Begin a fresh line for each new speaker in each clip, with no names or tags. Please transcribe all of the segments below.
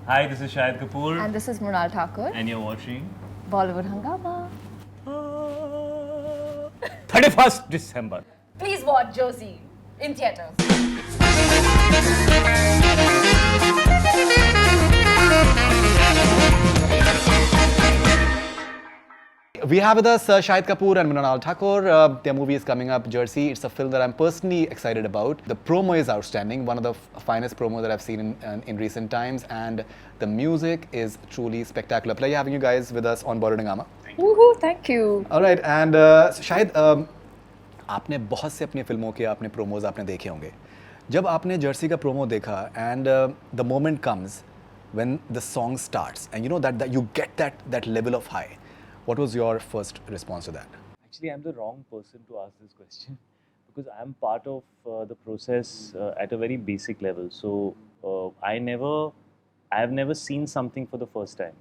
Hi, this is Shahid Kapoor.
And this is Mrunal Thakur.
And you're watching
Bollywood Hungama.
31st December.
Please watch Jersey in theatres.
We have with us Shahid Kapoor and Mrunal Thakur. Their movie is coming up, Jersey. It's a film that I'm personally excited about. The promo is outstanding, one of the finest promos that I've seen in recent times, and the music is truly spectacular. Pleasure having you guys with us on Bollywood Hungama.
Woohoo, thank you.
All right, and Shahid, आपने बहुत से अपनी फिल्मों के आपने promos आपने देखे होंगे. जब आपने जर्सी का प्रोमो देखा and the moment comes when the song starts and you know that you get that level of high. What was your first response to that?
Actually, I'm the wrong person to ask this question because I'm part of the process at a very basic level. So I have never seen something for the first time.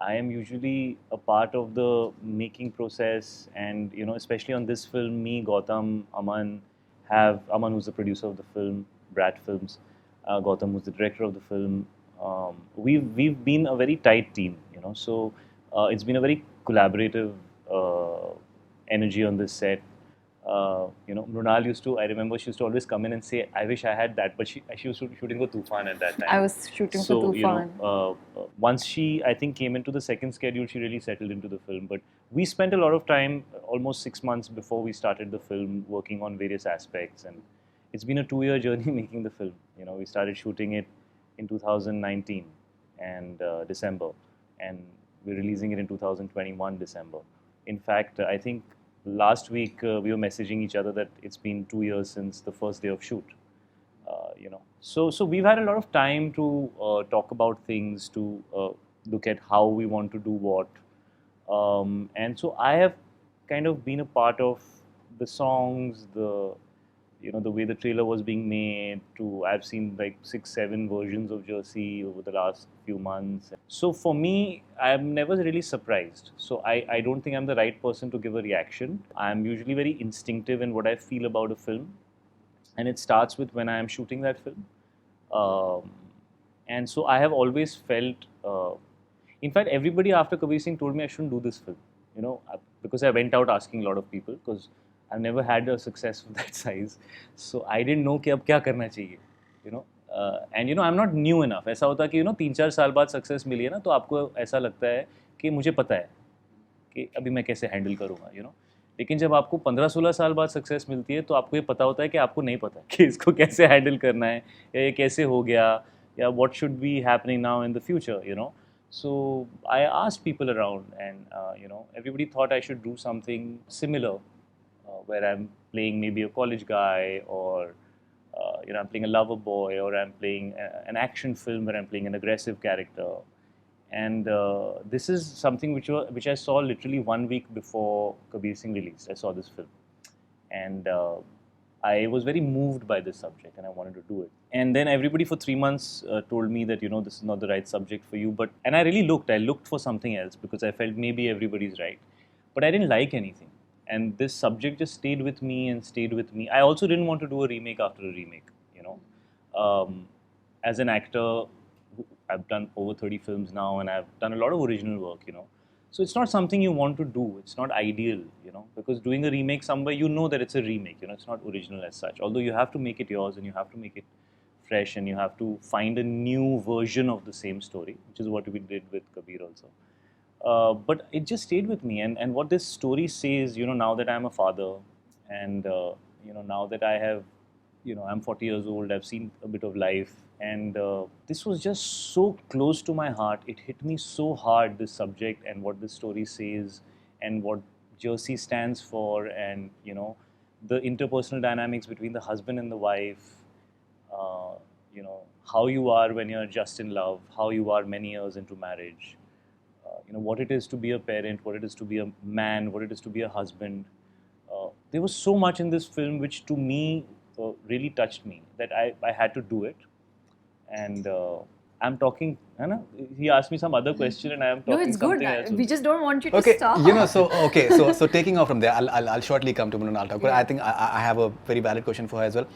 I am usually a part of the making process, and especially on this film, me, Gautam, Aman, who's the producer of the film, Brat Films, Gautam, who's the director of the film. We've been a very tight team, So it's been a very collaborative energy on this set. Mrunal I remember she used to always come in and say, I wish I had that, but she was shooting for Tufan at that time.
I was shooting for Tufan.
Once she, I think, came into the second schedule, she really settled into the film. But we spent a lot of time, almost 6 months before we started the film, working on various aspects. And it's been a 2-year journey making the film. We started shooting it in 2019 and December. And we're releasing it in 2021 December. In fact, I think last week we were messaging each other that it's been 2 years since the first day of shoot. So we've had a lot of time to talk about things, to look at how we want to do what. And so I have kind of been a part of the songs, the way the trailer was being made. I've seen like 6-7 versions of Jersey over the last few months. So for me, I'm never really surprised. So I don't think I'm the right person to give a reaction. I'm usually very instinctive in what I feel about a film. And it starts with when I am shooting that film. And so I have always felt, in fact, everybody after Kabir Singh told me I shouldn't do this film, because I went out asking a lot of people, because I've never had a success of that size. So I didn't know कि अब क्या करना चाहिए, and I'm not new enough. ऐसा होता है कि 3-4 साल बाद सक्सेस मिली है ना, तो आपको ऐसा लगता है कि मुझे पता है कि अभी मैं कैसे हैंडल करूँगा, लेकिन जब आपको 15-16 साल बाद सक्सेस मिलती है तो आपको ये पता होता है कि आपको नहीं पता कि इसको कैसे हैंडल करना है, या ये कैसे हो गया, या what should be happening now in the future, So I asked people around, and everybody thought I should do something similar, where I'm playing maybe a college guy, or I'm playing a lover boy, or I'm playing an action film where I'm playing an aggressive character. And this is something which I saw literally 1 week before Kabir Singh released. I saw this film, and I was very moved by this subject, and I wanted to do it. And then everybody for 3 months told me that this is not the right subject for you. And I really looked. I looked for something else because I felt maybe everybody's right, but I didn't like anything. And this subject just stayed with me and stayed with me. I also didn't want to do a remake after a remake, As an actor, I've done over 30 films now, and I've done a lot of original work, So it's not something you want to do. It's not ideal, because doing a remake somewhere, that it's a remake, It's not original as such. Although you have to make it yours, and you have to make it fresh, and you have to find a new version of the same story, which is what we did with Kabir also. But it just stayed with me, and what this story says, now that I'm a father, and now that I have, I'm 40 years old, I've seen a bit of life, and this was just so close to my heart. It hit me so hard, this subject, and what this story says, and what Jersey stands for, and the interpersonal dynamics between the husband and the wife, how you are when you're just in love, how you are many years into marriage. What it is to be a parent, what it is to be a man, what it is to be a husband. There was so much in this film which to me really touched me, that I had to do it. And I'm talking, he asked me some other question and I am talking
No, it's good.
something else.
We just don't want you to
Okay,
stop.
so taking off from there, I'll shortly come to Mrunal Thakur. I think I have a very valid question for her as well.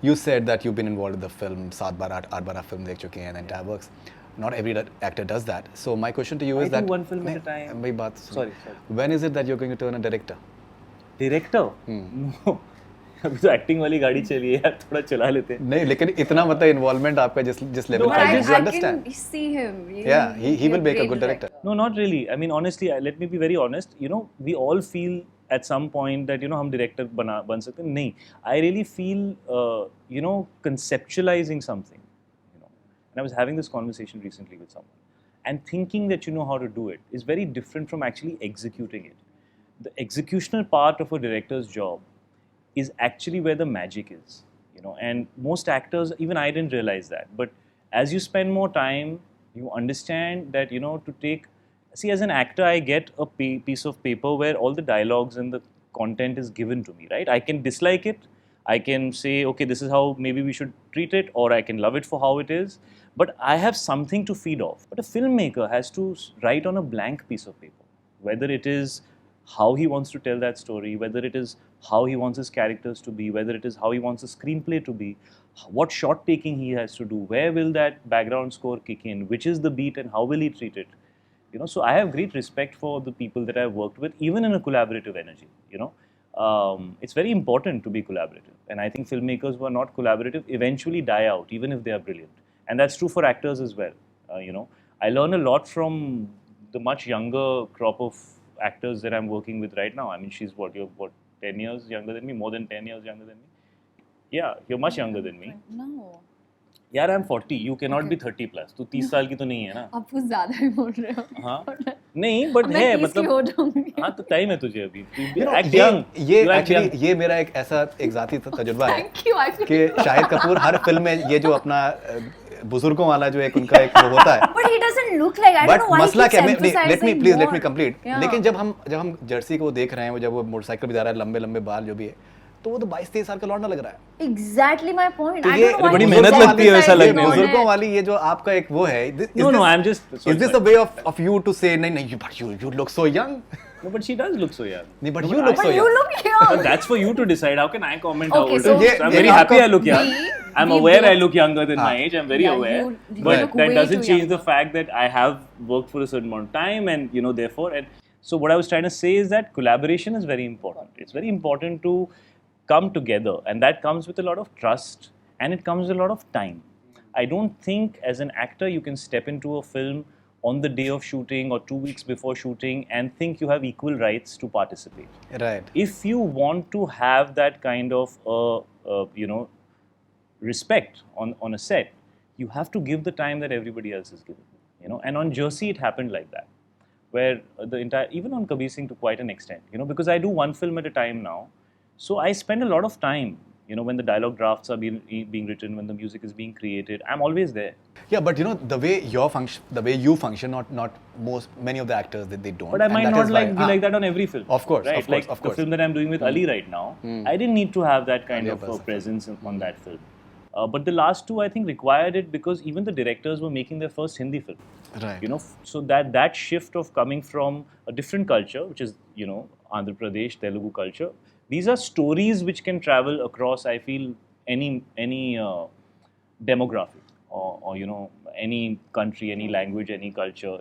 You said that you've been involved in the film, 7 बार 8 बार आप film देख चुके हैं, the entire works. Not every actor does that. So my question to you
I
is
do
that
one film at a time.
मेरी बात सुनो.
Sorry.
When is it that you're going to turn a director?
Director? No. अभी तो acting वाली गाड़ी चली है यार, थोड़ा चला लेते हैं.
नहीं, लेकिन इतना मतलब इन्वॉल्वमेंट आपका जिस लेवल
No,
का
I
है,
just-
you
I
understand?
can see him.
Yeah, he will
be
make a
great
good director.
No, not really. I mean, honestly, let me be very honest. You know, we all feel at some point that, you know, हम director बन सकते हैं. नहीं, I really feel, you know, conceptualizing something. You know, and I was having this conversation recently with someone, and thinking that you know how to do it is very different from actually executing it. The executional part of a director's job is actually where the magic is, you know, and most actors, even I didn't realize that, but as you spend more time, you understand that, you know, to take, see, as an actor, I get a piece of paper where all the dialogues and the content is given to me, right? I can dislike it, I can say, okay, this is how maybe we should treat it, or I can love it for how it is, but I have something to feed off. But a filmmaker has to write on a blank piece of paper, whether it is how he wants to tell that story, whether it is how he wants his characters to be, whether it is how he wants the screenplay to be, what shot taking he has to do, where will that background score kick in, which is the beat and how will he treat it. You know, so I have great respect for the people that I've worked with, even in a collaborative energy, you know. It's very important to be collaborative. And I think filmmakers who are not collaborative eventually die out, even if they are brilliant. And that's true for actors as well. You know, I learn a lot from the much younger crop of actors that I'm working with right now. I mean, she's what, 10 years younger than me, more than 10 years younger than me. Yeah, you're much younger than me.
No.
यार, I'm 40. You cannot be 30 plus. तू 30 साल की तो नहीं है ना.
आप कुछ ज़्यादा ही बोल रहे हो.
हाँ. नहीं, but
मैं
है
30 की हो
मतलब.
जाऊंगी.
हाँ, तो टाइम है तुझे अभी.
You know,
Act young.
ये
You act young.
actually ये मेरा एक ऐसा एक ज़ाती तजुर्बा है
Thank you. I feel
कि शाहिद कपूर हर फिल्म में ये जो अपना बुजुर्गों वाला जो एक उनका एक वो होता है.
But he doesn't look like. I don't
but
know why
मसला
he
क्या
keeps
है,
emphasizing
let
more.
Me complete.
Yeah.
लेकिन जब हम जर्सी को देख रहे हैं, जब वो मोटरसाइकिल पे जा रहा है, लंबे लंबे बाल जो भी है, तो वो तो 22-23 साल का लौंडा लग रहा है.
Exactly my point.
तो
I
ये
don't know why
बड़ी
he's
मेहनत लगती है वैसा
emphasizing
लगने में.
on
बुजुर्गों
it.
वाली ये जो आपका एक वो है.
No, I'm just.
Is this a way of you to say नहीं, but you look so young?
No, but she does look so young.
नहीं, but you look so
But you
young.
look
But
young.
that's for you to decide. How can I comment how
Okay,
old
so
I am? I'm very
ये
happy
आपका-
I look young. I'm
we
aware I
both-
look younger than my
हाँ.
age. I'm very
Yeah,
aware.
you
But
look
that
way
doesn't
too
change
young.
the fact that I have worked for a certain amount of time, and you know, therefore, and so what I was trying to say is that collaboration is very important. It's very important to come together, and that comes with a lot of trust, and it comes with a lot of time. I don't think as an actor you can step into a film on the day of shooting or 2 weeks before shooting and think you have equal rights to participate.
Right.
If you want to have that kind of you know, respect on a set, you have to give the time that everybody else is giving. You know, and on Jersey it happened like that, where the entire, even on Kabir Singh to quite an extent, you know, because I do one film at a time now, so I spend a lot of time. You know, when the dialogue drafts are being written, when the music is being created, I'm always there.
Yeah, but you know the way you function, not many of the actors that they don't.
But I
and
might
that
not
is why-
be like that on every film.
Of course,
right?
of course,
like
of course.
the film that I'm doing with Ali right now, I didn't need to have that kind
Ali
of
Abbas.
presence on that film. But the last two, I think, required it because even the directors were making their first Hindi film.
Right.
You know, so that shift of coming from a different culture, which is, you know, Andhra Pradesh, Telugu culture, these are stories which can travel across, I feel, any demographic or you know, any country, any language, any culture.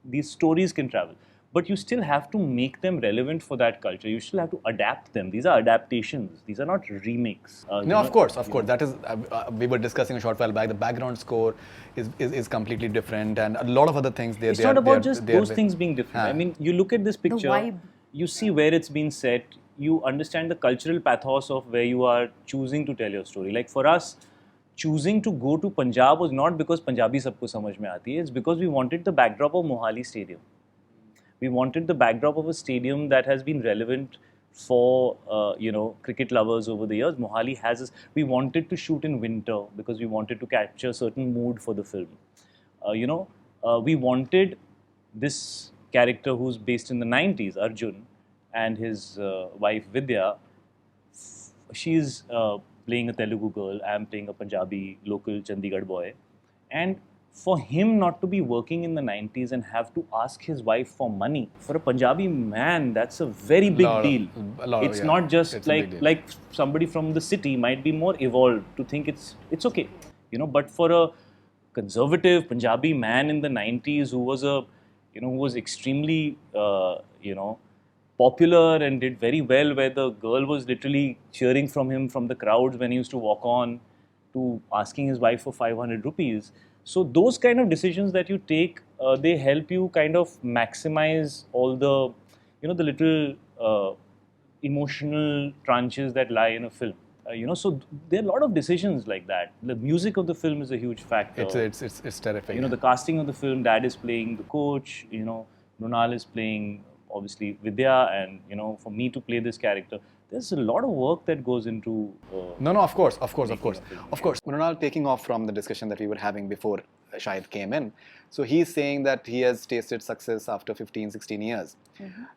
These stories can travel, but you still have to make them relevant for that culture. You still have to adapt them. These are adaptations. These are not remakes.
No, of course. That is, we were discussing a short while back. The background score is completely different, and a lot of other things.
It's not about just those things being different. I mean, you look at this picture,
vibe.
you see where it's been set, you understand the cultural pathos of where you are choosing to tell your story. Like for us, choosing to go to Punjab was not because Punjabi sabko samajh mein aati hai. It's because we wanted the backdrop of Mohali Stadium. We wanted the backdrop of a stadium that has been relevant for you know, cricket lovers over the years. Mohali has this. We wanted to shoot in winter because we wanted to capture a certain mood for the film. You know, we wanted this character who's based in the 90s, Arjun, and his wife Vidya. She's playing a Telugu girl. I'm playing a Punjabi local Chandigarh boy, and for him not to be working in the 90s and have to ask his wife for money, for a Punjabi man, that's a very big deal. It's not just like somebody from the city might be more evolved to think it's okay, you know. But for a conservative Punjabi man in the 90s who was who was extremely, popular and did very well, where the girl was literally cheering from him from the crowds when he used to walk on, to asking his wife for 500 rupees. So those kind of decisions that you take, they help you kind of maximize all the, the little emotional tranches that lie in a film. So there are a lot of decisions like that. The music of the film is a huge factor.
It's terrific.
The casting of the film, Dad is playing the coach, Mrunal is playing obviously Vidya, and for me to play this character, there's a lot of work that goes into
No, of course.
Mrunal,
Taking off from the discussion that we were having before Shahid came in, so he's saying that he has tasted success after 15, 16 years.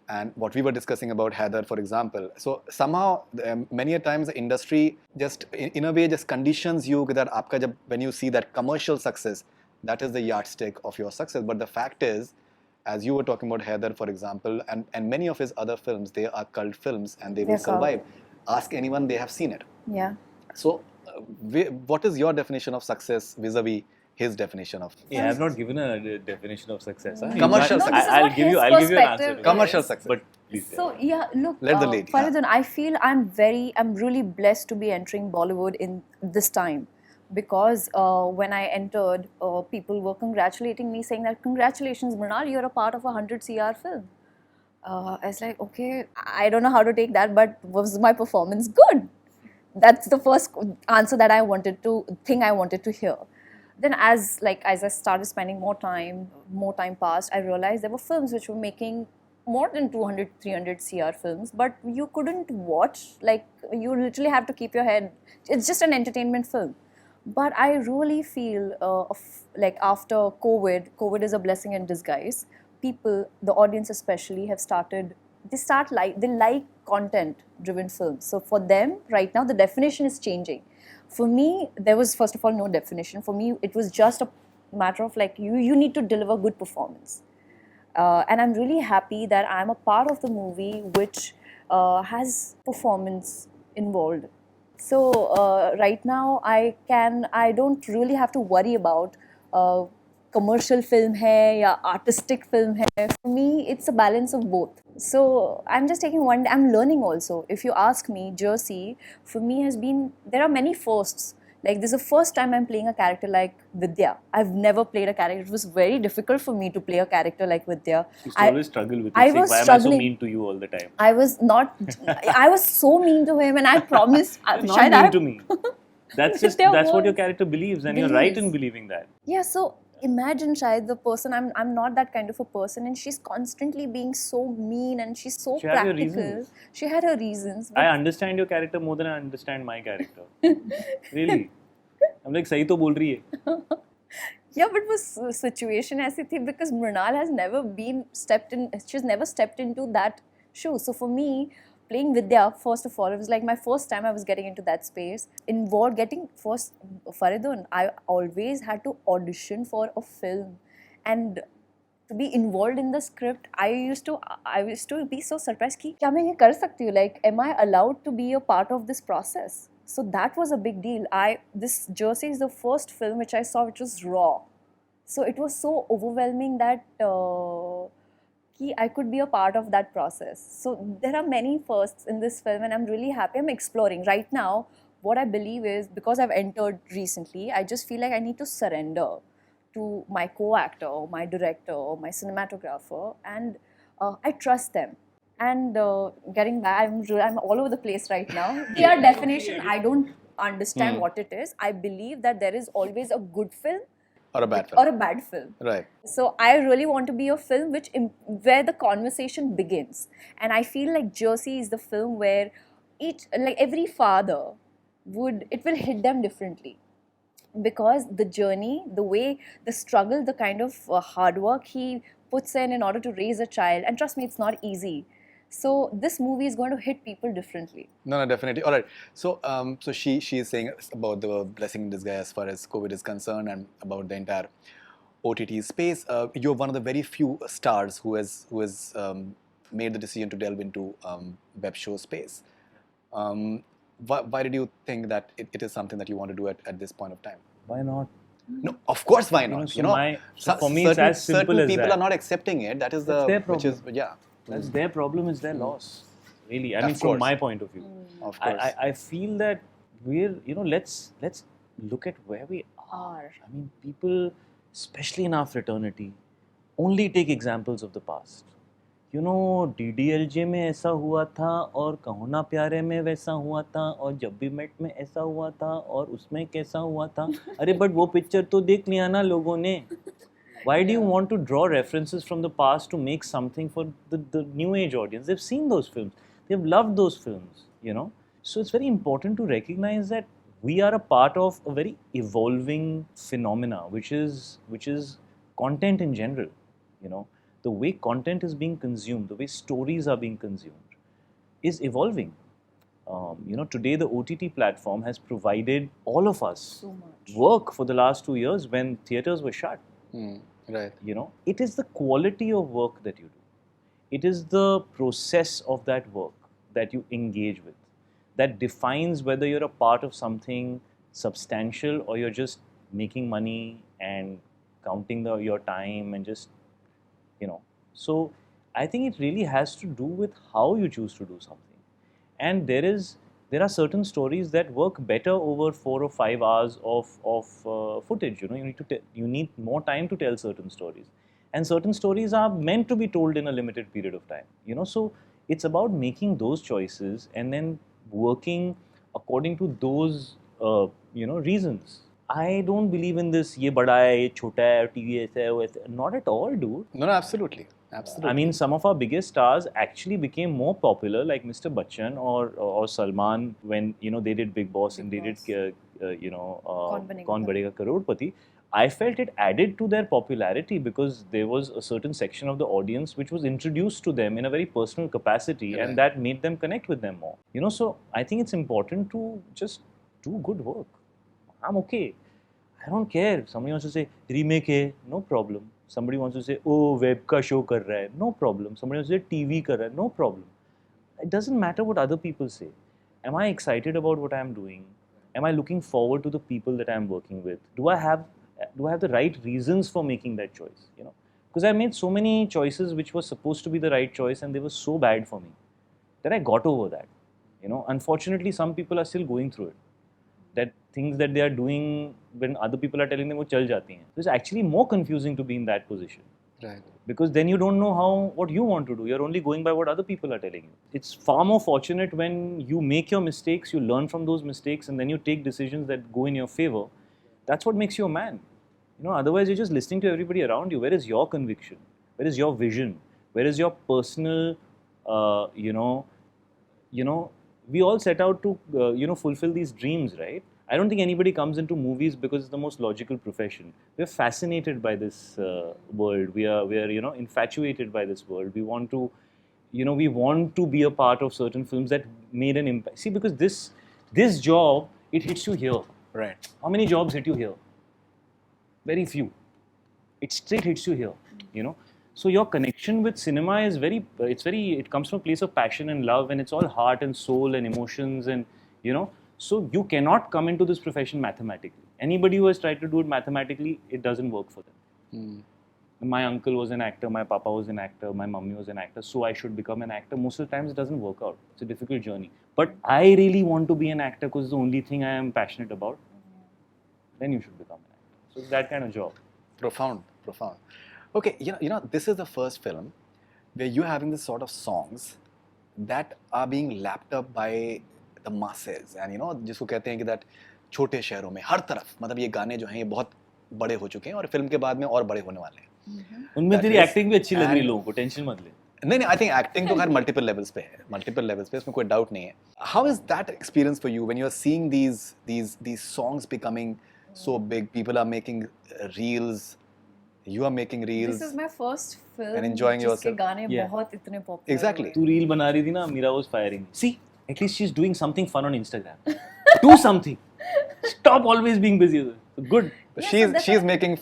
And what we were discussing about Heather, for example, so somehow many a times the industry just in a way just conditions you that when you see that commercial success, that is the yardstick of your success. But the fact is, as you were talking about Heather, for example, and many of his other films, they are cult films and they will survive. Ask anyone, they have seen it.
Yeah.
So, what is your definition of success vis-a-vis his definition of success?
I have not given a definition of success. Huh?
Commercial success.
I'll give you an answer.
Commercial success.
But please,
So yeah, look,
Let the lady.
Faridoon, I feel I'm really blessed to be entering Bollywood in this time, because when I entered, people were congratulating me, saying that congratulations, Mrunal, you're a part of a 100 CR film. I was like, okay, I don't know how to take that, but was my performance good? That's the first answer that I wanted to hear. Then as I started spending more time passed, I realized there were films which were making more than 200, 300 CR films, but you couldn't watch, you literally have to keep your head, it's just an entertainment film. But I really feel after COVID is a blessing in disguise. People, the audience especially, they like content-driven films. So for them, right now, the definition is changing. For me, there was first of all no definition. For me, it was just a matter of you need to deliver good performance. And I'm really happy that I'm a part of the movie which has performance involved. So right now I don't really have to worry about commercial film hai ya artistic film hai. For me, it's a balance of both. So I'm just taking one day. I'm learning also. If you ask me, Jersey for me there are many firsts. This is the first time I'm playing a character like Vidya. I've never played a character. It was very difficult for me to play a character like Vidya.
You always struggle with it.
I was
why
struggling.
am I so mean to you all the time?
I was so mean to him, and I promised.
Not mean to me. That's what your character believes, and you're right in believing that.
Yeah, so imagine Shahid, the person, I'm not that kind of a person, and she's constantly being so mean and she's so practical. She had her reasons.
I understand your character more than I understand my character. Really. I'm like, sahi to bol rahi hai.
Yeah, but the situation aisi thi because Mrunal has never she's never stepped into that shoe. So for me, playing Vidya, first of all, it was like my first time I was getting into that space. Involved getting first Faridoon, I always had to audition for a film, and to be involved in the script, I used to be so surprised ki kya main ye kar sakti hu? Am I allowed to be a part of this process? So that was a big deal. This Jersey is the first film which I saw which was raw. So it was so overwhelming that I could be a part of that process. So there are many firsts in this film, and I'm really happy. I'm exploring. Right now, what I believe is, because I've entered recently, I just feel like I need to surrender to my co-actor, my director, my cinematographer, and I trust them. And getting back, I'm all over the place right now. Clear definition, I don't understand what it is. I believe that there is always a good film
or a bad film.
Or a bad film.
Right.
So I really want to be a film where the conversation begins. And I feel like Jersey is the film where every father will hit them differently. Because the journey, the way, the struggle, the kind of hard work he puts in order to raise a child, and trust me, it's not easy. So this movie is going to hit people differently.
No, definitely. All right. So, so she is saying about the blessing in disguise as far as COVID is concerned, and about the entire OTT space. You're one of the very few stars who has made the decision to delve into web show space. Why did you think that it is something that you want to do at this point of time?
Why not?
No, of course, why not?
so so for me, it's as simple
certain
as
people
that.
are not accepting it. That is
That's their
which is
problem.
yeah.
That's their problem. Is their loss. Really, I
Of
mean, from
course.
my point of view,
Of course.
I feel that let's look at where we are. I mean, people, especially in our fraternity, only take examples of the past. DDLJ में ऐसा हुआ था और कहो ना प्यारे में वैसा हुआ था और जब भी मेट में ऐसा हुआ था और उसमें कैसा हुआ था. अरे बट वो पिक्चर तो देख लिया ना लोगों ने. Why do you want to draw references from the past to make something for the new age audience? They've seen those films. They've loved those films. So it's very important to recognize that we are a part of a very evolving phenomena, which is content in general. The way content is being consumed, the way stories are being consumed, is evolving. Today the OTT platform has provided all of us
So much.
work for the last 2 years when theaters were shut.
Right.
It is the quality of work that you do. It is the process of that work that you engage with that defines whether you're a part of something substantial or you're just making money and counting your time and just so I think it really has to do with how you choose to do something. And there are certain stories that work better over 4 or 5 hours of footage. You need more time to tell certain stories, and certain stories are meant to be told in a limited period of time. So it's about making those choices and then working according to those reasons. I don't believe in this ye bada hai, ye chota hai, TV aisa hai, waisa. Not at all, dude.
No, absolutely. Absolutely.
I mean, some of our biggest stars actually became more popular, like Mr. Bachchan or Salman, when they did Big Boss and they did Kaun Banega Crorepati. I felt it added to their popularity because there was a certain section of the audience which was introduced to them in a very personal capacity, and that made them connect with them more. So I think it's important to just do good work. I'm okay. I don't care. Somebody wants to say remake hai, no problem. Somebody wants to say, oh, web ka show kar raha hai, no problem. Somebody wants to say TV kar raha hai, no problem. It doesn't matter what other people say. Am I excited about what I'm doing? Am I looking forward to the people that I'm working with? Do I have the right reasons for making that choice? Because I made so many choices which were supposed to be the right choice and they were so bad for me that I got over that. Unfortunately, some people are still going through it. That things that they are doing when other people are telling them, वो चल जाती हैं. It's actually more confusing to be in that position.
Right.
Because then you don't know what you want to do. You're only going by what other people are telling you. It's far more fortunate when you make your mistakes, you learn from those mistakes, and then you take decisions that go in your favor. That's what makes you a man. Otherwise you're just listening to everybody around you. Where is your conviction? Where is your vision? Where is your personal, we all set out to, fulfill these dreams, right? I don't think anybody comes into movies because it's the most logical profession. We're fascinated by this world. We are infatuated by this world. We want to, be a part of certain films that made an impact. See, because this job, it hits you here.
Right.
How many jobs hit you here? Very few. It straight hits you here, So your connection with cinema is it comes from a place of passion and love, and it's all heart and soul and emotions and, so you cannot come into this profession mathematically. Anybody who has tried to do it mathematically, it doesn't work for them. My uncle was an actor, my papa was an actor, my mummy was an actor, so I should become an actor. Most of the times it doesn't work out. It's a difficult journey. But I really want to be an actor because it's the only thing I am passionate about. Then you should become an actor. So it's that kind of job.
Profound. Okay, this is the first film where you're having this sort of songs that are being lapped up by the masses, and जिसको कहते हैं कि that छोटे शहरों में हर तरफ, मतलब ये गाने जो हैं ये बहुत बड़े हो चुके हैं और फिल्म के बाद में और बड़े होने वाले हैं.
उनमें तेरी एक्टिंग भी अच्छी लग रही है लोगों को, टेंशन मत ले.
नहीं, आई थिंक एक्टिंग तो हर मल्टीपल लेवल्स पे है, इसमें कोई डाउट नहीं है. How is that experience for you when you are seeing these songs becoming so big? People are making reels, you are making reels.
This is my first film
and enjoying yourself.
जिसके गाने बहुत इतने popular.
Exactly.
तू reel बना रही थी ना, Mira was firing. See, at least she's doing something fun on Instagram. Do something. Stop always being busy. Good.
She's
that's
she's
what-
making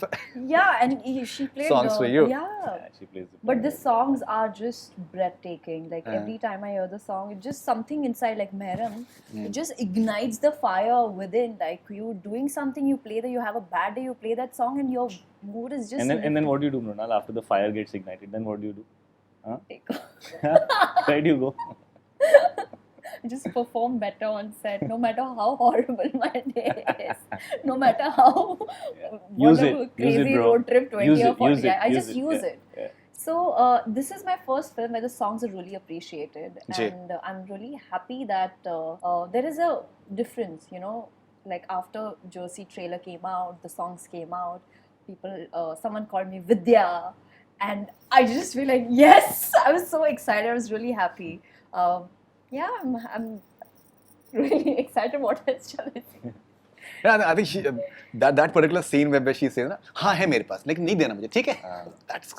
Yeah, and she played
Songs for you.
Yeah.
Yeah, she plays the
But the
piano.
songs are just breathtaking. Like
Yeah.
every time I hear the song, it's just something inside. Like Mehram,
Hmm.
it just ignites the fire within. Like you doing something, you play that. You have a bad day, you play that song, and your mood is just.
And then what do you do, Mrunal? After the fire gets ignited, then what do you do? Huh?
then
Where do you go?
just perform better on set, no matter how horrible my day is, no matter how
Use
whatever
it,
crazy
bro.
road trip 20
Use
or
it,
40.
use it,
I
use
just
it,
use
yeah,
it.
yeah.
So this is my first film where the songs are really appreciated,
Ji.
and I'm really happy that there is a difference. You know, like after Jersey trailer came out, the songs came out. People, someone called me Vidya, and I just feel like yes, I was so excited. I was really happy. Yeah, I'm really excited. What else shall I say?
Yeah, I think she, that particular scene where she says ना हाँ है मेरे पास लेकिन नहीं देना मुझे ठीक है that's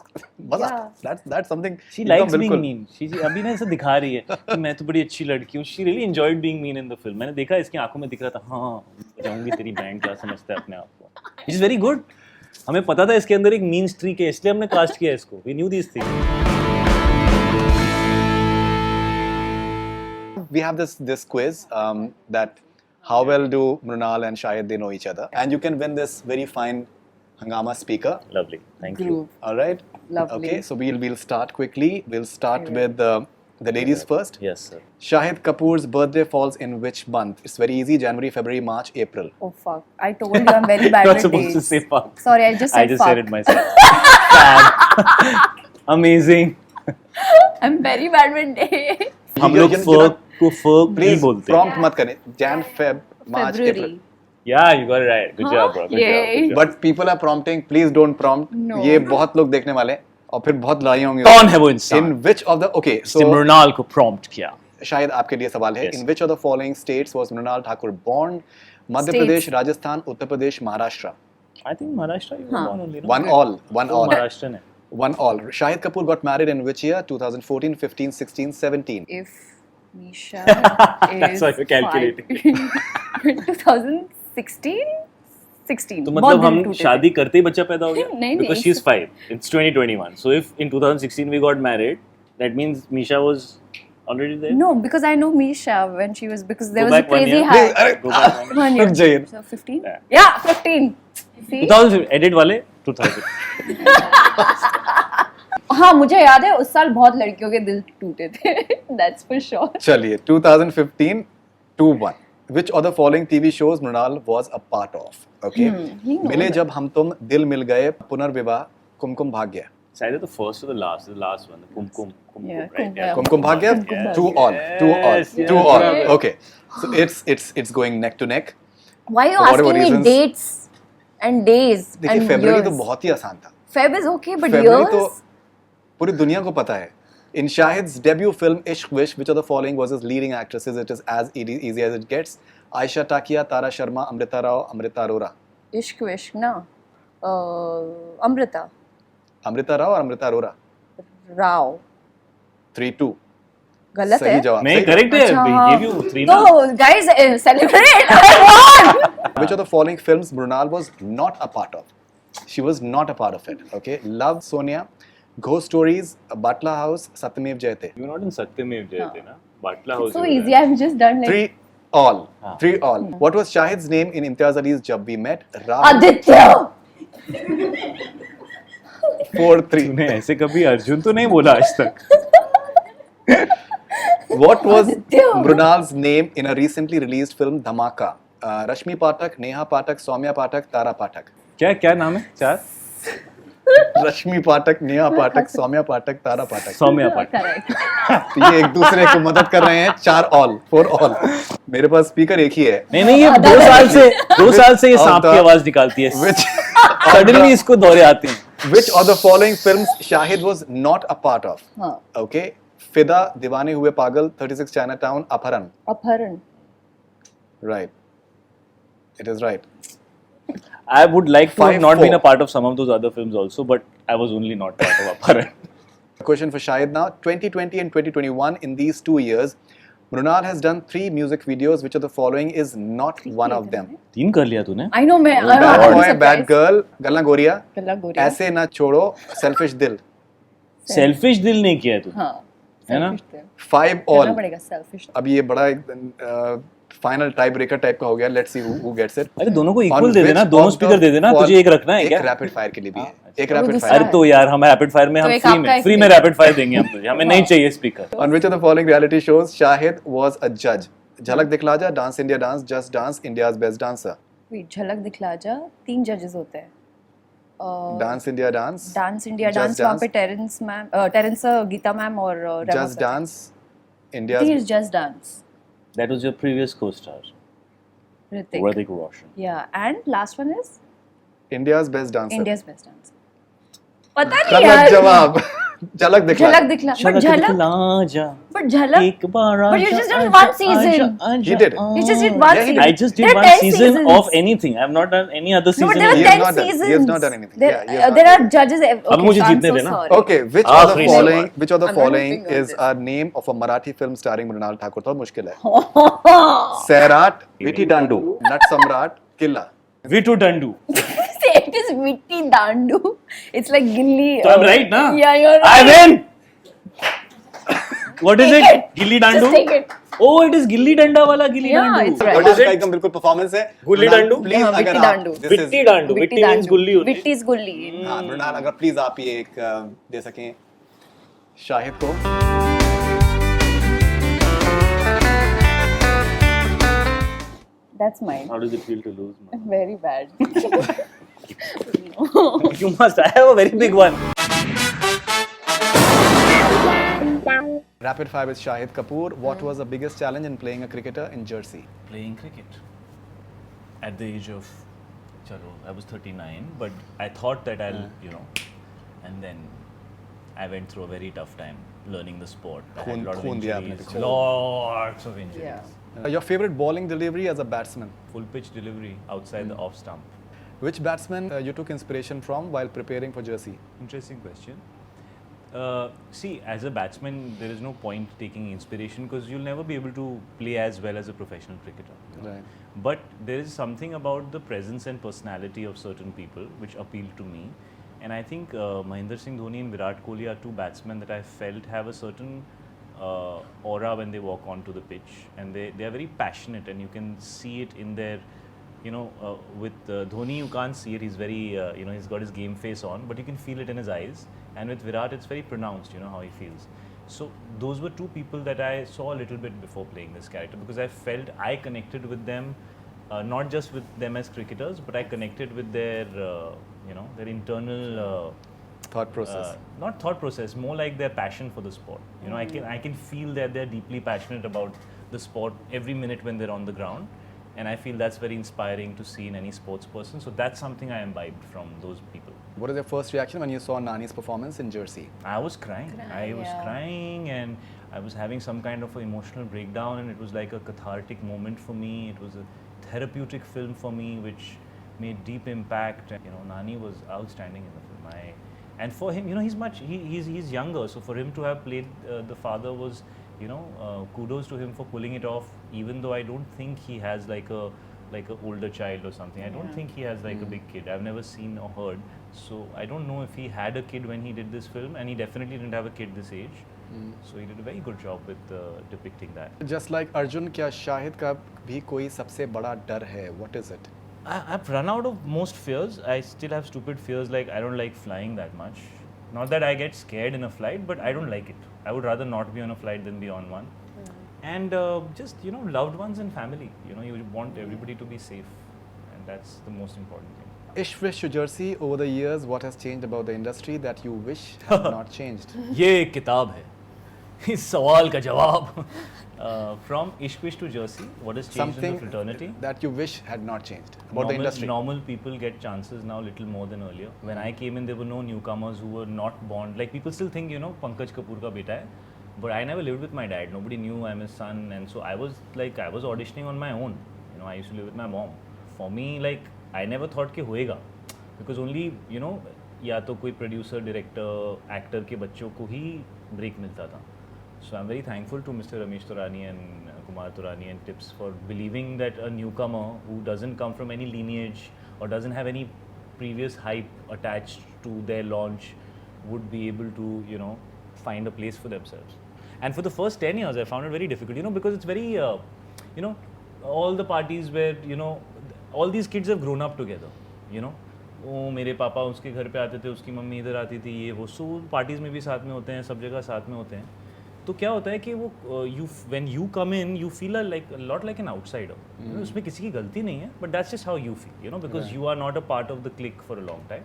मजा
Yeah.
that's something
She
एकदम
likes being
बिल्कुल
mean. She अभी ना ऐसे दिखा रही है कि मैं तो बड़ी अच्छी लड़की हूँ. She really enjoyed being mean in the film. मैंने देखा इसकी आंखों में दिख रहा था. हाँ, जाऊंगी तेरी बैंड क्या समझता है अपने आप को. Which is very good. हमें पता था इसके अंदर एक mean streak है, इसलिए हमने कास्ट किया इसको. We knew these things.
we have this quiz that how well do Mrunal and Shahid they know each other, and you can win this very fine Hungama speaker.
Lovely. Thank you.
Groove.
All right.
Lovely.
Okay, so we'll start quickly. We'll start with the ladies first.
Yes, sir.
Shahid Kapoor's birthday falls in which month? It's very easy. January, February, March, April.
Oh fuck! I told you I'm very bad
Not
with
supposed to
dates.
say fuck.
Sorry, I just said
I just
fuck.
said it myself. Fab. Amazing.
I'm very bad with dates.
हम लोग फर्क को फर्क नहीं
Please
बोलते हैं.
prompt मत करें. Jan, Feb, March, April.
February.
Yeah, you got it right. Good job, bro. Good
Yay.
job. Good job.
But people are prompting. Please don't prompt.
No.
ये बहुत लोग देखने वाले हैं और फिर बहुत लड़ाई होंगी.
कौन है वो इंसान?
In which of the okay?
इसने
So
मृणाल को prompt किया.
शायद आपके लिए सवाल है.
Yes.
In which of the following states was Mrunal Thakur born? Madhya
States.
Pradesh, Rajasthan, Uttar Pradesh, Maharashtra.
I think Maharashtra you were
हाँ.
born only. No?
One all. One
वो
all.
Maharashtrian है.
One all. Shahid Kapoor got married in which year? 2014, 15, 16, 17.
If Misha
That's
is
why you're calculating.
2016? 16.
तो
बहुत
मतलब
दिन
हम
टूटे थे.
शादी करते ही बच्चा पैदा हो गया?
नहीं,
Because
नहीं.
she's 5. It's 2021. So if in 2016 we got married, that means Misha was already there?
No, because I know Misha when she was because there
Go
was a
back 1
crazy
year.
high.
अरे,
Go back one.
1 year.
रुक जाइए.
So 15?
Yeah.
Yeah, 15. See?
2000 edit वाले 2000.
हाँ मुझे याद है उस साल बहुत लड़कियों के दिल टूटे थे. That's for sure.
चलिए 2015 2-1. Which of the following TV shows Mrunal was a part of? Okay.
he knows
मिले
that.
जब हम तुम, दिल मिल गए, पुनर्विवाह, Kumkum Bhagya.
It's either the first or the last one, the Kumkum.
Yeah,
Right?
Kum-
Yeah.
Kumkum Bhagya.
Kumkum
Two all.
Yes,
Two all.
yes.
Two all.
Yeah.
Okay. So it's going neck to neck.
Why are you
For whatever
asking me
reasons.
dates and days
देखिए
and
फरवरी तो
years?
बहुत ही आसान था.
Feb is okay, but
February
years?
तो पूरी दुनिया को पता है. In Shahid's debut film Ishq Wish, which of the following was his leading actresses? It is as easy as it gets. Aisha Takia, Tara Sharma, Amrita Rao, Amrita Arora.
Ishq Wish, na? Amrita
Amrita Rao or Amrita Arora?
Rao.
3-2.
गलत
सही
है?
जवाब.
नहीं
सही
correct है.
अच्छा,
We
हाँ.
gave you 3 ना.
तो guys celebrate! I won!
जवाब. Which of the following films Mrunal was not a part of? She was not a part of it. Okay. Love, Sonia, Ghost Stories, Batla House, Satyamev Jayate.
You were not in Satyamev Jayate, na? Batla House.
So
you were
easy,
there.
I've just done like
3 all.
हाँ.
3 all. What was Shahid's name in Imtiaz Ali's Jab We Met? Rahul.
Aditya!
4-3.
तूने ऐसे कभी अर्जुन तो नहीं बोला आज तक.
What was
Aditya.
Mrunal's name in a recently released film Dhamaka? Rashmi Pathak, Neha Pathak, Soumya Pathak, Tara Pathak.
क्या नाम है? 4?
रश्मि पाठक, नेहा पाठक, सौम्या पाठक, तारा पाठक.
सौम्या पाठक.
Correct.
तो ये एक दूसरे को मदद कर रहे हैं. 4 all. मेरे पास स्पीकर एक ही है.
नहीं ये 2 साल से ये सांप की आवाज निकालती है.
Which
सडनली इसको दौरे आते हैं.
which of the following films Shahid was not a part of?
हाँ.
Okay. फिदा, दीवाने हुए पागल, 36 Chinatown, अपहरण.
अपहरण.
Right. It is right.
I would like to have not
5-4.
been a part of some of those other films also, but I was only not part of Aparan.
Question for Shahid now. 2020 and 2021, in these 2 years, Mrunal has done 3 music videos. Which of the following is not one of them?
3 कर लिया तूने?
I know, मैं
Bad boy, bad girl, गल्ला गोरिया,
गला गोरिया,
ऐसे ना छोड़ो, selfish दिल.
सेल्फिश दिल नहीं किया है तू,
हाँ,
है ना?
selfish दिल.
5
करना
all.
पड़ेगा selfish.
अब ये बड़ा एक फाइनल टाई ब्रेकर टाइप का हो गया. Let's see who gets it.
अरे दोनों को इक्वल दे देना, दोनों स्पीकर दे देना, तुझे एक रखना है क्या?
एक रैपिड फायर के लिए भी है. एक
वो
रैपिड
दूसरा
फायर.
अरे तो यार हम रैपिड फायर में
तो
हम
एक आपका
फ्री
एक
में
मेरा.
रैपिड फायर देंगे हम तुझे, हमें नहीं चाहिए speaker.
On which of the following reality shows Shahid was a judge? झलक दिखला जा, dance India dance, just dance, India's best dancer.
Wait, झलक दिखला जा 3 जजेस होते हैं.
Dance India dance,
dance India
Just
dance वहाँ
Dance.
पे टेरेंस गीता मैम और
just dance,
It
India's.
is just dance.
That was your previous co-star,
Hrithik.
Hrithik Roshan.
Yeah, and last one is
India's best dancer.
India's best dancer. पता नहीं
गलत
यार.
जवाब. झलक दिखला.
झलक दिखला. But झलक. But झलक.
एक बार
But you just did one season.
He did.
You just did one
Yeah, he
season.
did.
I just did
There are
one
10
season
seasons.
of anything. I have not done any other
No,
season.
but there are
He has
10
not done-
seasons.
he has not done anything.
There,
Yeah, he has not
there are
done
judges. Okay,
मुझे
so I'm
जीतने
so
देना.
sorry.
Okay, which
Ah,
of the
free
following
score.
which of the
I'm not
following
looking at
is
this.
a name of a Marathi film starring Mrunal Thakur? थोड़ा मुश्किल है. Sairat, Vitti Dandu, Nut Samrat, Killa.
Vitu Dandu.
Say it is Vitti Dandu. It's like Gilli.
So I'm right, na?
Yeah, you're
I
right.
win. What is
Take
it?
it.
Gilli Dandu?
Just take it.
Oh, it is Gilli Danda वाला Gilli
Yeah,
Dandu.
it's right.
What is
का
it?
एकदम बिल्कुल performance है.
गुल्ली
Mrunal,
Dandu?
please
हाँ,
अगर
विट्टी
आप
डांडू.
this is-
Vitti Dandu. Vitti means गुल्ली होती है.
Vitti is Gulli.
हाँ, मृणाल अगर प्लीज आप ये एक दे सकें शाहिद को.
That's mine.
How does it feel to lose? Man?
Very bad.
You must. I have a very big one.
Rapid fire with Shahid Kapoor. What was the biggest challenge in playing a cricketer in Jersey?
Playing cricket at the age of, chalo, I was 39, but I thought that I'll, and then I went through a very tough time learning the sport. I had a lot of
खून दिया
injuries,
आपने.
lots of injuries.
Yeah.
Your favorite bowling delivery as a batsman?
Full pitch delivery outside the off stump.
Which batsman you took inspiration from while preparing for Jersey?
Interesting question. See, as a batsman, there is no point taking inspiration because you'll never be able to play as well as a professional cricketer.
Right.
But there is something about the presence and personality of certain people which appealed to me. And I think Mahendra Singh Dhoni and Virat Kohli are two batsmen that I felt have a certain aura when they walk onto the pitch. And they are very passionate, and you can see it in their, with Dhoni you can't see it, he's very, he's got his game face on, but you can feel it in his eyes. And with Virat it's very pronounced, how he feels. So those were two people that I saw a little bit before playing this character, because I felt I connected with them, not just with them as cricketers, but I connected with their, their internal
Thought process.
not thought process, more like their passion for the sport. I can feel that they're deeply passionate about the sport every minute when they're on the ground, and I feel that's very inspiring to see in any sports person. So that's something I imbibed from those people.
What was your first reaction when you saw Nani's performance in Jersey?
I was crying. I was crying, and I was having some kind of an emotional breakdown, and it was like a cathartic moment for me. It was a therapeutic film for me, which made deep impact. Nani was outstanding in the film. And for him, he's younger, so for him to have played the father was, kudos to him for pulling it off. Even though I don't think he has like a older child or something. I don't think he has like a big kid. I've never seen or heard. So I don't know if he had a kid when he did this film, and he definitely didn't have a kid this age. So he did a very good job with depicting that.
Just like Arjun, क्या शाहिद का भी कोई सबसे बड़ा डर है? What is it?
I've run out of most fears. I still have stupid fears, like I don't like flying that much. Not that I get scared in a flight, but I don't like it. I would rather not be on a flight than be on one. And just, loved ones and family. You want everybody to be safe, and that's the most important thing.
Ishq wish to Jersey, over the years, what has changed about the industry that you wish had not changed?
ये एक किताब है. इस सवाल का जवाब. From Ishq Wish to Jersey, what has changed
Something
in the fraternity?
that you wish had not changed about the industry.
Normal people get chances now little more than earlier. When I came in, there were no newcomers who were not born. Like people still think, Pankaj Kapoor ka beta hai. But I never lived with my dad. Nobody knew I'm his son, and so I was auditioning on my own. I used to live with my mom. For me, I never thought कि होएगा, because only या तो कोई producer, director, actor के बच्चों को ही break मिलता था. So I'm very thankful to Mr. Ramesh Turani and Kumar Turani and Tips for believing that a newcomer who doesn't come from any lineage or doesn't have any previous hype attached to their launch would be able to, you know, find a place for themselves. And for the first 10 years, I found it very difficult, you know, because it's very, you know, all the parties where, you know, all these kids have grown up together, you know. वो मेरे पापा उसके घर पे आते थे, उसकी mummy इधर आती थी, ये वो सो पार्टीज़ में भी साथ में होते हैं, सब जगह साथ में होते हैं. तो क्या होता है कि वो when you come in, you feel a lot like an outsider. You know, उसमें किसी की गलती नहीं है, but that's just how you feel, you know, because you are not a part of the clique for a long time.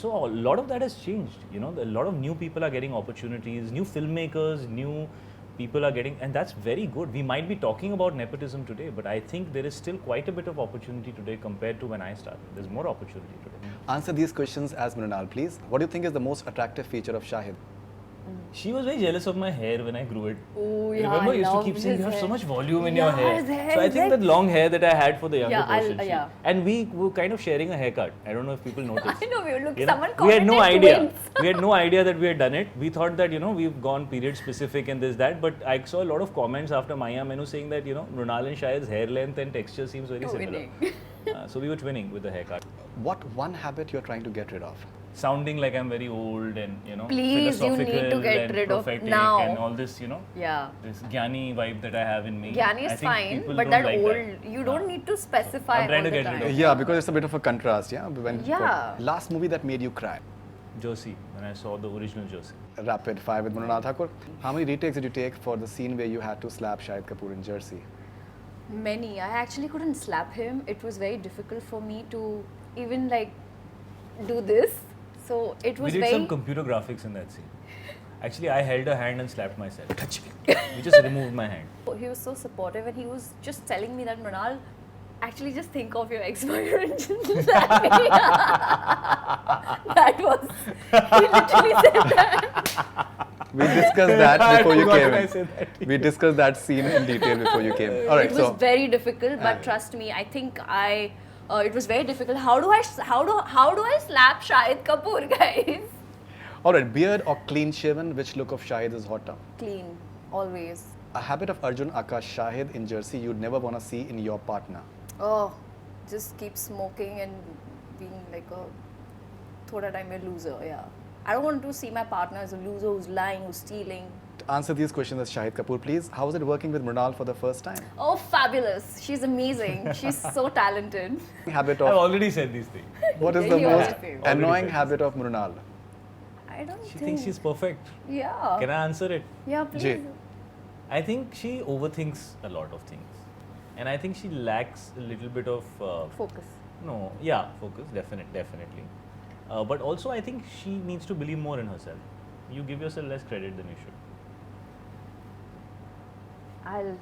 So a lot of that has changed, you know. A lot of new people are getting opportunities, new filmmakers, new people are getting, and that's very good. We might be talking about nepotism today, but I think there is still quite a bit of opportunity today compared to when I started. There's more opportunity today.
Answer these questions as Mrunal, please. What do you think is the most attractive feature of Shahid?
She was very jealous of my hair when I grew it.
Oh, yeah,
Remember,
I
you used to
love
keep saying you
his
have so
hair.
much volume in
Yeah,
your hair.
his hair
So I
is
think
like-
that long hair that I had for the younger
Yeah,
person.
yeah.
And we were kind of sharing a haircut. I don't know if people noticed.
I know, we look,
You know,
someone
we had no
commented
idea.
twins.
We had no idea that we had done it. We thought that, you know, we've gone period specific and this, that. But I saw a lot of comments after Maya Menu saying that, you know, Mrunal and Shahid's hair length and texture seems very similar. So we were twinning with the haircut.
What one habit you're trying to get rid of?
Sounding like I'm very old and, you know,
Please, you need to
philosophical
get
and
rid of
prophetic
now.
and all this, you know.
Yeah.
This Gyani vibe that I have in me.
Gyani
I
is
think
fine,
people
but
don't
that
like
old,
that.
you don't need to specify
I'm trying
all
to
the
get rid
time.
of
Yeah, because it's a bit of a contrast, yeah? When
Yeah.
Last movie that made you cry?
Jersey, when I saw the original Jersey.
Rapid fire with Mrunal Thakur. How many retakes did you take for the scene where you had to slap Shahid Kapoor in Jersey?
Many. I actually couldn't slap him. It was very difficult for me to even like do this. So it
We
was
did
very.
some computer graphics in that scene. Actually, I held a hand and slapped myself. We just removed my hand.
He was so supportive and he was just telling me that Mrunal, actually just think of your ex-boyfriend and just slap me. That was, he literally said that.
We discussed that before you
forgot
came
when I
in.
said that.
We discussed that scene in detail before you came. All right,
It was
so
very difficult, but trust me, I think it was very difficult. How do I slap Shahid Kapoor, guys?
all right, beard or clean shaven, which look of Shahid is hotter?
Clean, always.
A habit of Arjun Akash Shahid in Jersey you'd never want to see in your partner.
Oh, just keep smoking and being like a thoda time a loser. Yeah, I don't want to see my partner as a loser who's lying, who's stealing.
To answer these questions as Shahid Kapoor, please. How was it working with Mrunal for the first time?
Oh, fabulous! She's amazing. She's so talented.
Habit
I've
of
already said these things.
what is
Yeah,
the
you
most
already said.
annoying
Already said
habit of Mrunal?
I don't
She
think.
thinks she's perfect.
Yeah.
Can I answer it?
Yeah, please.
Jay.
I think she overthinks a lot of things. And I think she lacks a little bit of
Focus.
focus, definitely. But also, I think she needs to believe more in herself. You give yourself less credit than you should.
I'll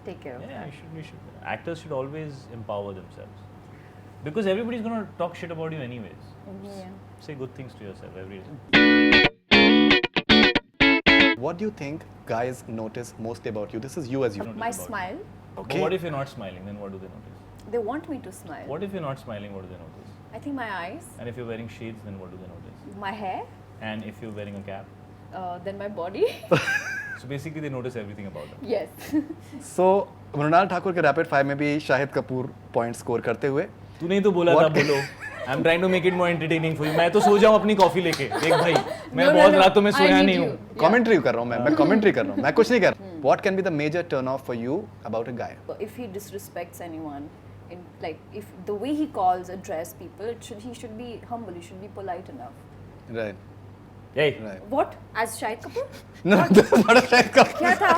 take care of
Yeah,
that.
you should. Actors should always empower themselves. Because everybody's going to talk shit about you anyways.
Yeah.
Say good things to yourself every day.
What do you think guys notice mostly about you? This is you as you.
Notice
My
about
smile.
But
Okay.
what if you're not smiling? Then what do they notice?
They want me to smile.
What if you're not smiling? What do they notice?
I think my eyes,
And if you're wearing shades, then what do they notice?
my hair,
And if you're wearing a cap?
then my body.
So basically, they notice everything about them.
Yes.
So, Mrunal Thakur के rapid fire में भी Shahid Kapoor point score करते हुए
तूने ही तो बोला था बोलो. I'm trying to make it more entertaining for you. मैं तो सो जाऊँ अपनी कॉफी लेके. देख भाई, मैं
No, no,
बहुत
no.
रातों में
I
सोया
need
नहीं
you.
हूँ.
Yeah.
commentary कर रहा हूँ मैं commentary कर रहा हूँ मैं कुछ नहीं कर रहा. What can be the major turn off for you about a guy?
If he disrespects anyone, in like if the way he calls, address people, he should be humble. He should be polite enough.
Right.
Hey,
Right.
What? As Shahid Kapoor?
No, this is not a Shahid Kapoor.
क्या था?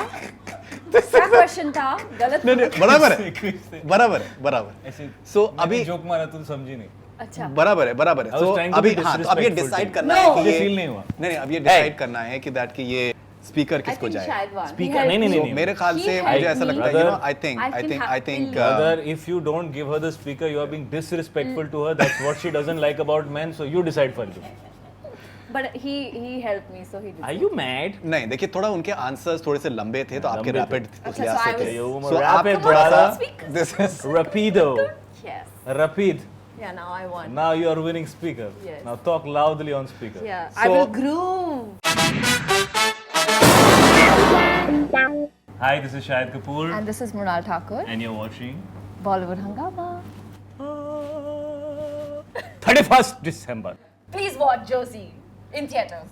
क्या question था? गलत.
नहीं बराबर है बराबर.
ऐसे
So
मैंने
अभी
जोक मारा तू समझी नहीं.
अच्छा.
बराबर है
I was
So
trying to
अभी
be
हाँ तो अब ये
disrespectful
decide
to
करना
you.
है
No.
कि
मुझे
ये
feel नहीं हुआ.
नहीं अब ये decide करना है कि that कि ये speaker
I
किसको
think
जाए.
Shahid won.
Speaker-
He helped
नहीं, नहीं,
me.
नहीं,
So मेरे ख्याल
He
से
helped
मुझे ऐसा
me.
लगता है you know I
I
think
can happily-
Brother, if you don't give her the speaker, you are being disrespectful to her. That's what she doesn't like about men. So you decide for you.
But he helped me, so he did.
Are you mad?
नहीं देखिए थोड़ा उनके answers थोड़े से लंबे थे तो आपके
लंबे थे.
रैपिड उस
अच्छा,
लिहाज
so
से
I
थे.
was-
You
So
were
आप
rapid,
थोड़ा सा
brother.
this is
Rapido.
Yes.
Rapid.
Yeah. Now I won.
Now you are winning speaker.
Yes.
Now talk loudly on speaker.
Yeah. I
So-
will groove.
Hi, this is Shahid Kapoor.
And this is Mrunal Thakur.
And you're watching
Bollywood Hungama.
31st December.
Please watch Jersey in theatres.